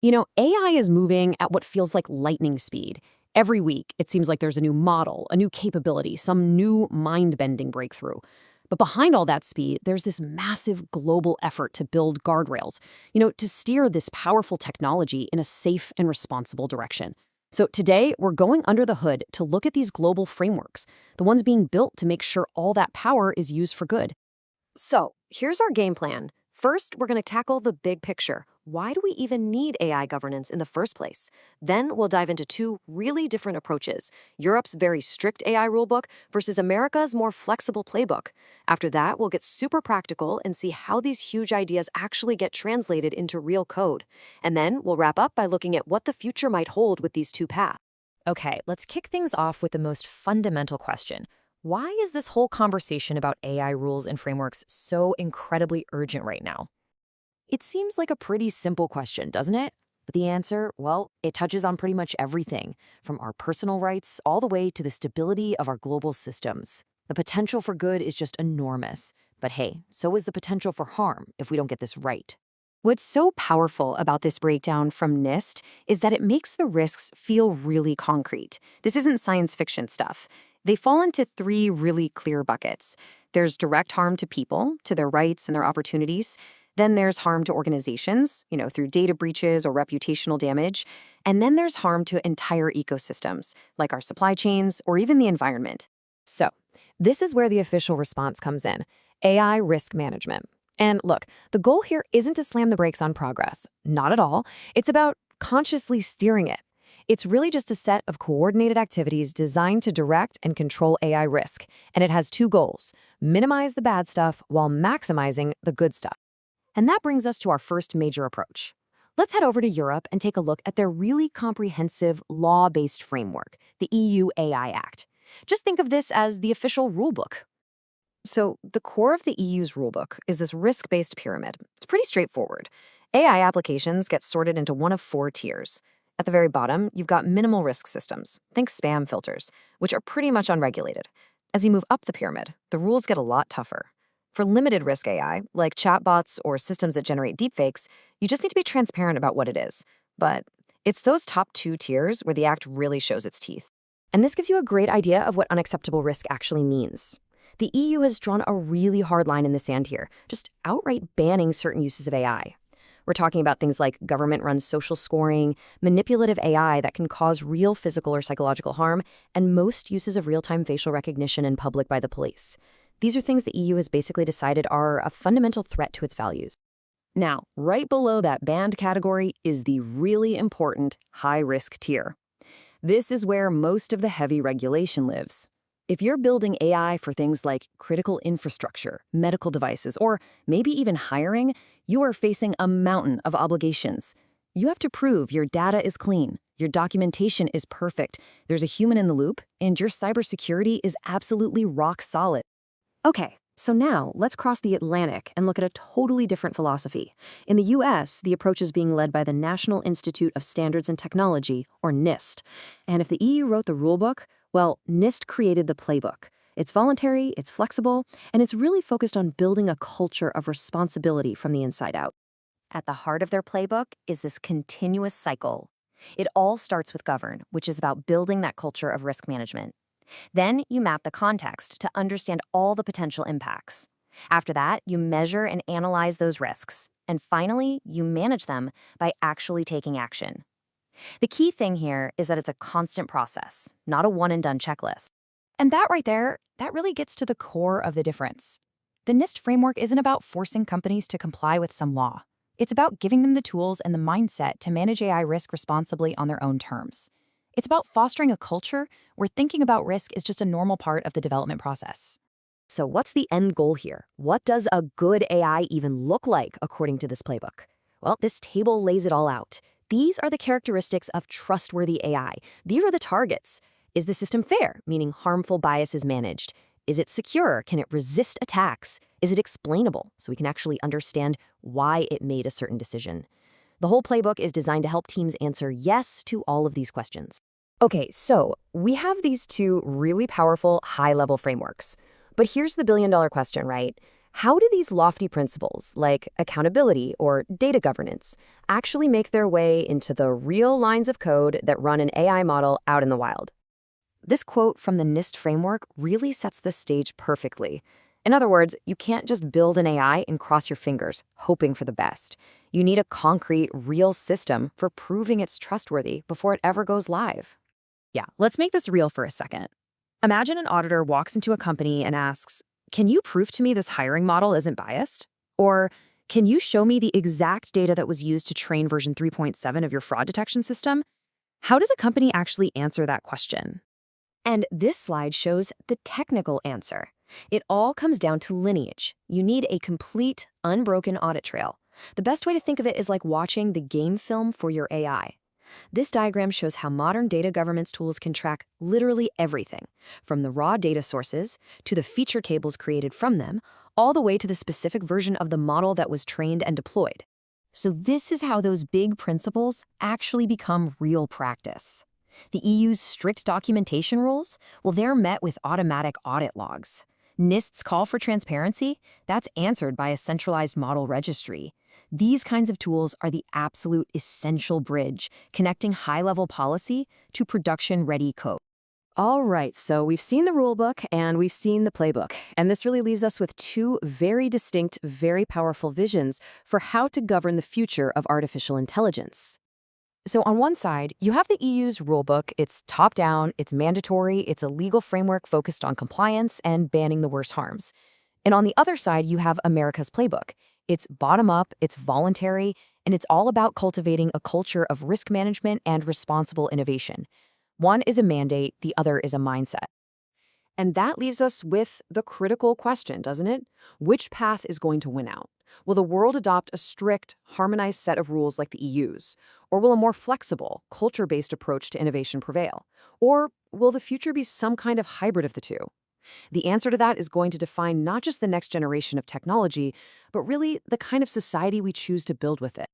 AI is moving at what feels like lightning speed. Every week, it seems like there's a new model, a new capability, some new mind-bending breakthrough. But behind all that speed, there's this massive global effort to build guardrails, to steer this powerful technology in a safe and responsible direction. So today, we're going under the hood to look at these global frameworks, the ones being built to make sure all that power is used for good. So, here's our game plan. First, we're going to tackle the big picture. Why do we even need AI governance in the first place? Then we'll dive into two really different approaches, Europe's very strict AI rulebook versus America's more flexible playbook. After that, we'll get super practical and see how these huge ideas actually get translated into real code. And then we'll wrap up by looking at what the future might hold with these two paths. Okay, let's kick things off with the most fundamental question. Why is this whole conversation about AI rules and frameworks so incredibly urgent right now? It seems like a pretty simple question, doesn't it? But the answer, well, it touches on pretty much everything, from our personal rights all the way to the stability of our global systems. The potential for good is just enormous. But hey, so is the potential for harm if we don't get this right. What's so powerful about this breakdown from NIST is that it makes the risks feel really concrete. This isn't science fiction stuff. They fall into three really clear buckets. There's direct harm to people, to their rights and their opportunities. Then there's harm to organizations, through data breaches or reputational damage. And then there's harm to entire ecosystems, like our supply chains or even the environment. So, this is where the official response comes in, AI risk management. And look, the goal here isn't to slam the brakes on progress. Not at all. It's about consciously steering it. It's really just a set of coordinated activities designed to direct and control AI risk. And it has two goals: minimize the bad stuff while maximizing the good stuff. And that brings us to our first major approach. Let's head over to Europe and take a look at their really comprehensive law-based framework, the EU AI Act. Just think of this as the official rulebook. So the core of the EU's rulebook is this risk-based pyramid. It's pretty straightforward. AI applications get sorted into one of four tiers. At the very bottom, you've got minimal risk systems. Think spam filters, which are pretty much unregulated. As you move up the pyramid, the rules get a lot tougher. For limited risk AI, like chatbots or systems that generate deepfakes, you just need to be transparent about what it is. But it's those top two tiers where the act really shows its teeth. And this gives you a great idea of what unacceptable risk actually means. The EU has drawn a really hard line in the sand here, just outright banning certain uses of AI. We're talking about things like government-run social scoring, manipulative AI that can cause real physical or psychological harm, and most uses of real-time facial recognition in public by the police. These are things the EU has basically decided are a fundamental threat to its values. Now, right below that banned category is the really important high-risk tier. This is where most of the heavy regulation lives. If you're building AI for things like critical infrastructure, medical devices, or maybe even hiring, you are facing a mountain of obligations. You have to prove your data is clean, your documentation is perfect, there's a human in the loop, and your cybersecurity is absolutely rock solid. Okay, so now let's cross the Atlantic and look at a totally different philosophy. In the US, the approach is being led by the National Institute of Standards and Technology, or NIST. And if the EU wrote the rulebook, well, NIST created the playbook. It's voluntary, it's flexible, and it's really focused on building a culture of responsibility from the inside out. At the heart of their playbook is this continuous cycle. It all starts with govern, which is about building that culture of risk management. Then you map the context to understand all the potential impacts. After that, you measure and analyze those risks. And finally, you manage them by actually taking action. The key thing here is that it's a constant process, not a one-and-done checklist. And that right there, that really gets to the core of the difference. The NIST framework isn't about forcing companies to comply with some law. It's about giving them the tools and the mindset to manage AI risk responsibly on their own terms. It's about fostering a culture where thinking about risk is just a normal part of the development process. So what's the end goal here? What does a good AI even look like according to this playbook? Well, this table lays it all out. These are the characteristics of trustworthy AI. These are the targets. Is the system fair, meaning harmful bias is managed? Is it secure? Can it resist attacks? Is it explainable, so we can actually understand why it made a certain decision? The whole playbook is designed to help teams answer yes to all of these questions. Okay, so we have these two really powerful high-level frameworks. But here's the billion-dollar question, right? How do these lofty principles, like accountability or data governance, actually make their way into the real lines of code that run an AI model out in the wild? This quote from the NIST framework really sets the stage perfectly. In other words, you can't just build an AI and cross your fingers, hoping for the best. You need a concrete, real system for proving it's trustworthy before it ever goes live. Yeah, let's make this real for a second. Imagine an auditor walks into a company and asks, "Can you prove to me this hiring model isn't biased?" Or, "Can you show me the exact data that was used to train version 3.7 of your fraud detection system?" How does a company actually answer that question? And this slide shows the technical answer. It all comes down to lineage. You need a complete, unbroken audit trail. The best way to think of it is like watching the game film for your AI. This diagram shows how modern data governance tools can track literally everything, from the raw data sources to the feature tables created from them, all the way to the specific version of the model that was trained and deployed. So this is how those big principles actually become real practice. The EU's strict documentation rules, well, they're met with automatic audit logs. NIST's call for transparency, that's answered by a centralized model registry. These kinds of tools are the absolute essential bridge connecting high-level policy to production-ready code. All right, so we've seen the rulebook and we've seen the playbook, and this really leaves us with two very distinct, very powerful visions for how to govern the future of artificial intelligence. So on one side, you have the EU's rulebook. It's top-down, it's mandatory, it's a legal framework focused on compliance and banning the worst harms. And on the other side, you have America's playbook. It's bottom-up, it's voluntary, and it's all about cultivating a culture of risk management and responsible innovation. One is a mandate, the other is a mindset. And that leaves us with the critical question, doesn't it? Which path is going to win out? Will the world adopt a strict, harmonized set of rules like the EU's? Or will a more flexible, culture-based approach to innovation prevail? Or will the future be some kind of hybrid of the two? The answer to that is going to define not just the next generation of technology, but really the kind of society we choose to build with it.